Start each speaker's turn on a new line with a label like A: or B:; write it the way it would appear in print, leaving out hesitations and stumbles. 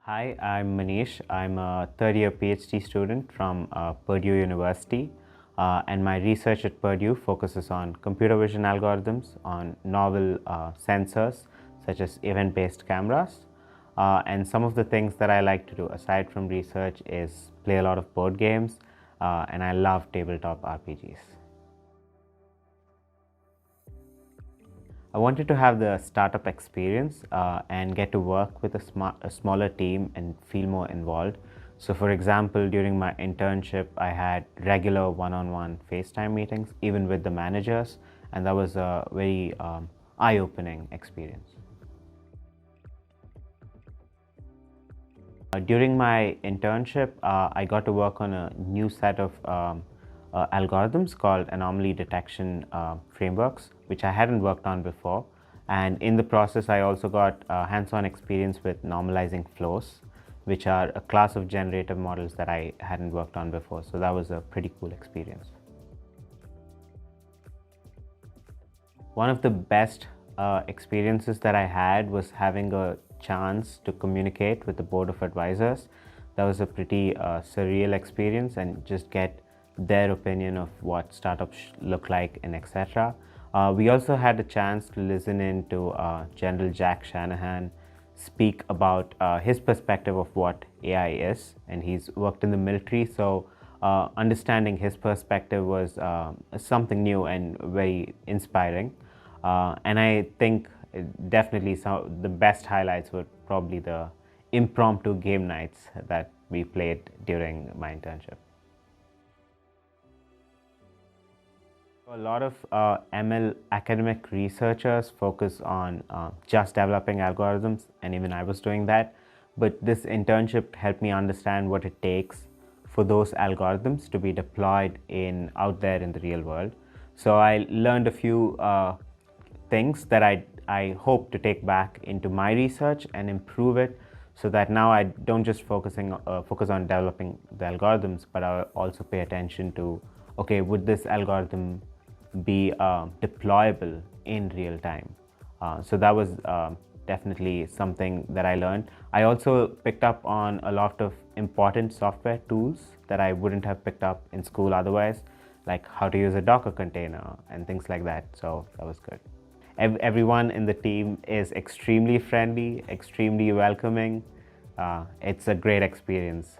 A: Hi, I'm Manish. I'm a third year PhD student from Purdue University. And my research at Purdue focuses on computer vision algorithms, on novel sensors such as event-based cameras. And some of the things that I like to do aside from research is play a lot of board games, and I love tabletop RPGs. I wanted to have the startup experience and get to work with a smaller team and feel more involved. So for example, during my internship, I had regular one-on-one FaceTime meetings, even with the managers, and that was a very eye-opening experience. During my internship, I got to work on a new set of algorithms called anomaly detection frameworks, which I hadn't worked on before. And in the process, I also got hands-on experience with normalizing flows, which are a class of generative models that I hadn't worked on before. So that was a pretty cool experience. One of the best experiences that I had was having a chance to communicate with the board of advisors. That was a pretty surreal experience, and just get their opinion of what startups look like and etc. We also had a chance to listen in to General Jack Shanahan speak about his perspective of what AI is, and he's worked in the military, so understanding his perspective was something new and very inspiring. And I think definitely some the best highlights were probably the impromptu game nights that we played during my internship. A lot of ML academic researchers focus on just developing algorithms, and even I was doing that. But this internship helped me understand what it takes for those algorithms to be deployed out there in the real world. So I learned a few things that I hope to take back into my research and improve it, so that now I don't just focus on developing the algorithms, but I also pay attention to, okay, would this algorithm be deployable in real time? So that was definitely something that I learned. I also picked up on a lot of important software tools that I wouldn't have picked up in school otherwise, like how to use a Docker container and things like that. So that was good. Everyone in the team is extremely friendly, extremely welcoming. It's a great experience